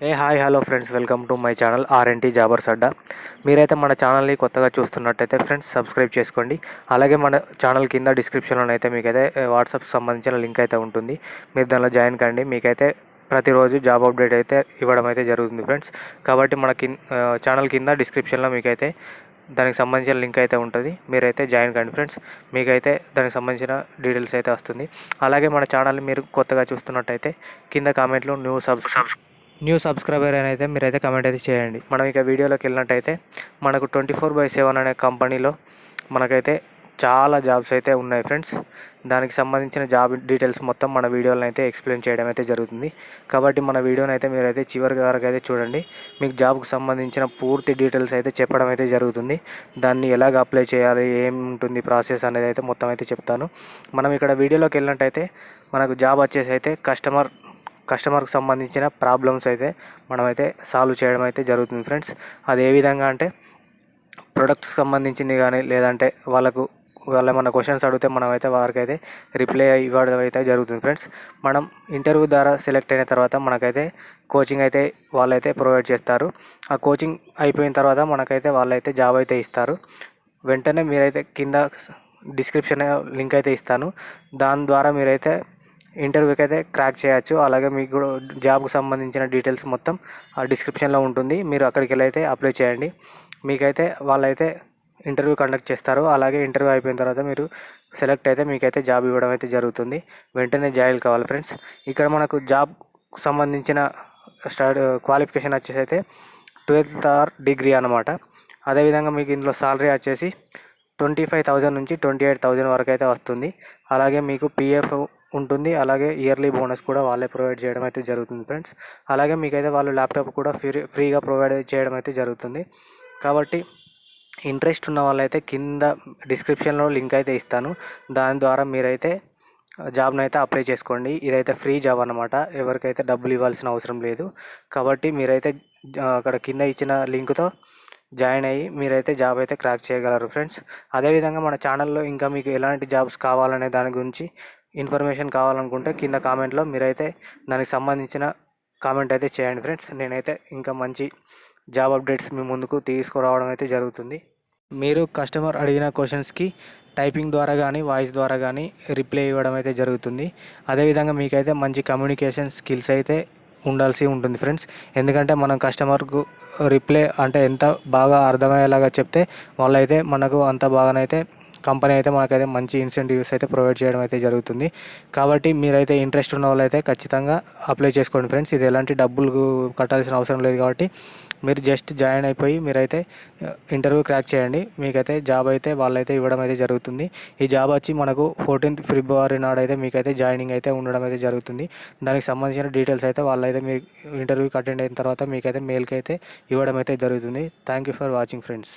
Hi hello friends, welcome to my channel RNT jobbers అడ్డా. మీరైతే మన ఛానల్ని కొత్తగా చూస్తున్నట్టయితే ఫ్రెండ్స్ సబ్స్క్రైబ్ చేసుకోండి. అలాగే మన ఛానల్ కింద డిస్క్రిప్షన్లోనైతే మీకైతే వాట్సాప్ సంబంధించిన లింక్ అయితే ఉంటుంది. మీరు దానిలో జాయిన్ కండి. మీకైతే ప్రతిరోజు జాబ్ అప్డేట్ అయితే ఇవ్వడం అయితే జరుగుతుంది ఫ్రెండ్స్. కాబట్టి మన ఛానల్ కింద డిస్క్రిప్షన్లో మీకైతే దానికి సంబంధించిన లింక్ అయితే ఉంటుంది. మీరైతే జాయిన్ కండి ఫ్రెండ్స్. మీకైతే దానికి సంబంధించిన డీటెయిల్స్ అయితే వస్తుంది. అలాగే మన ఛానల్ని మీరు కొత్తగా చూస్తున్నట్టయితే కింద కామెంట్లో న్యూ సబ్స్క్రైబర్ అని అయితే మీరైతే కమెంట్ అయితే చేయండి. మనం ఇక వీడియోలోకి వెళ్ళినట్టయితే మనకు 24/7 అనే కంపెనీలో మనకైతే చాలా జాబ్స్ అయితే ఉన్నాయి ఫ్రెండ్స్. దానికి సంబంధించిన జాబ్ డీటెయిల్స్ మొత్తం మన వీడియోలో అయితే ఎక్స్ప్లెయిన్ చేయడం అయితే జరుగుతుంది. కాబట్టి మన వీడియోని అయితే మీరైతే చివరి వరకు అయితే చూడండి. మీకు జాబ్కు సంబంధించిన పూర్తి డీటెయిల్స్ అయితే చెప్పడం అయితే జరుగుతుంది. దాన్ని ఎలాగ అప్లై చేయాలి, ఏముంటుంది ప్రాసెస్ అనేది అయితే మొత్తం అయితే చెప్తాను. మనం ఇక్కడ వీడియోలోకి వెళ్ళినట్టయితే మనకు జాబ్ వచ్చేసి అయితే కస్టమర్కి సంబంధించిన ప్రాబ్లమ్స్ అయితే మనమైతే సాల్వ్ చేయడం అయితే జరుగుతుంది ఫ్రెండ్స్. అది ఏ విధంగా అంటే ప్రొడక్ట్స్ సంబంధించింది కానీ, లేదంటే వాళ్ళు ఏమైనా క్వశ్చన్స్ అడిగితే మనమైతే వారికైతే రిప్లై ఇవ్వడం అయితే జరుగుతుంది ఫ్రెండ్స్. మనం ఇంటర్వ్యూ ద్వారా సెలెక్ట్ అయిన తర్వాత మనకైతే కోచింగ్ అయితే వాళ్ళైతే ప్రొవైడ్ చేస్తారు. ఆ కోచింగ్ అయిపోయిన తర్వాత మనకైతే వాళ్ళైతే జాబ్ అయితే ఇస్తారు. వెంటనే మీరైతే కింద డిస్క్రిప్షన్ లింక్ అయితే ఇస్తాను. దాని ద్వారా మీరైతే ఇంటర్వ్యూకి అయితే క్రాక్ చేయొచ్చు. అలాగే మీకు కూడా జాబ్కు సంబంధించిన డీటెయిల్స్ మొత్తం ఆ డిస్క్రిప్షన్లో ఉంటుంది. మీరు అక్కడికి వెళ్ళి అయితే అప్లై చేయండి. మీకైతే వాళ్ళైతే ఇంటర్వ్యూ కండక్ట్ చేస్తారు. అలాగే ఇంటర్వ్యూ అయిపోయిన తర్వాత మీరు సెలెక్ట్ అయితే మీకైతే జాబ్ ఇవ్వడం అయితే జరుగుతుంది. వెంటనే జాయిన్ కావాలి ఫ్రెండ్స్. ఇక్కడ మనకు జాబ్కు సంబంధించిన క్వాలిఫికేషన్ వచ్చేసి అయితే 12th ఆర్ డిగ్రీ అనమాట. అదేవిధంగా మీకు ఇందులో సాలరీ వచ్చేసి 25,000 నుంచి 28,000 వరకు అయితే వస్తుంది. అలాగే మీకు పిఎఫ్ ఉంటుంది. అలాగే ఇయర్లీ బోనస్ కూడా వాళ్ళే ప్రొవైడ్ చేయడం అయితే జరుగుతుంది ఫ్రెండ్స్. అలాగే మీకైతే వాళ్ళు ల్యాప్టాప్ కూడా ఫ్రీగా ప్రొవైడ్ చేయడం అయితే జరుగుతుంది. కాబట్టి ఇంట్రెస్ట్ ఉన్న వాళ్ళైతే కింద డిస్క్రిప్షన్లో లింక్ అయితే ఇస్తాను. దాని ద్వారా మీరైతే జాబ్ని అయితే అప్లై చేసుకోండి. ఇదైతే ఫ్రీ జాబ్ అనమాట. ఎవరికైతే డబ్బులు ఇవ్వాల్సిన అవసరం లేదు. కాబట్టి మీరైతే అక్కడ కింద ఇచ్చిన లింక్తో జాయిన్ అయ్యి మీరైతే జాబ్ అయితే క్రాక్ చేయగలరు ఫ్రెండ్స్. అదేవిధంగా మన ఛానల్లో ఇంకా మీకు ఎలాంటి జాబ్స్ కావాలనే దాని గురించి ఇన్ఫర్మేషన్ కావాలనుకుంటే కింద కామెంట్లో మీరైతే దానికి సంబంధించిన కామెంట్ అయితే చేయండి ఫ్రెండ్స్. నేనైతే ఇంకా మంచి జాబ్ అప్డేట్స్ మీ ముందుకు తీసుకురావడం అయితే జరుగుతుంది. మీరు కస్టమర్ అడిగిన క్వశ్చన్స్కి టైపింగ్ ద్వారా కానీ, వాయిస్ ద్వారా కానీ రిప్లై ఇవ్వడం అయితే జరుగుతుంది. అదేవిధంగా మీకైతే మంచి కమ్యూనికేషన్ స్కిల్స్ అయితే ఉండాల్సి ఉంటుంది ఫ్రెండ్స్. ఎందుకంటే మనం కస్టమర్కు రిప్లై అంటే ఎంత బాగా అర్థమయ్యేలాగా చెప్తే వాళ్ళైతే మనకు అంత బాగానైతే కంపెనీ అయితే మనకైతే మంచి ఇన్సెంటివ్స్ అయితే ప్రొవైడ్ చేయడం అయితే జరుగుతుంది. కాబట్టి మీరైతే ఇంట్రెస్ట్ ఉన్న వాళ్ళైతే ఖచ్చితంగా అప్లై చేసుకోండి ఫ్రెండ్స్. ఇది ఎలాంటి డబ్బులు కట్టాల్సిన అవసరం లేదు. కాబట్టి మీరు జస్ట్ జాయిన్ అయిపోయి మీరైతే ఇంటర్వ్యూ క్రాక్ చేయండి. మీకైతే జాబ్ అయితే వాళ్ళైతే ఇవ్వడం అయితే జరుగుతుంది. ఈ జాబ్ వచ్చి మనకు 14th February నాడైతే మీకైతే జాయినింగ్ అయితే ఉండడం అయితే జరుగుతుంది. దానికి సంబంధించిన డీటెయిల్స్ అయితే వాళ్ళైతే మీ ఇంటర్వ్యూకి అటెండ్ అయిన తర్వాత మీకైతే మెయిల్కి అయితే ఇవ్వడం అయితే జరుగుతుంది. Thank you for watching friends.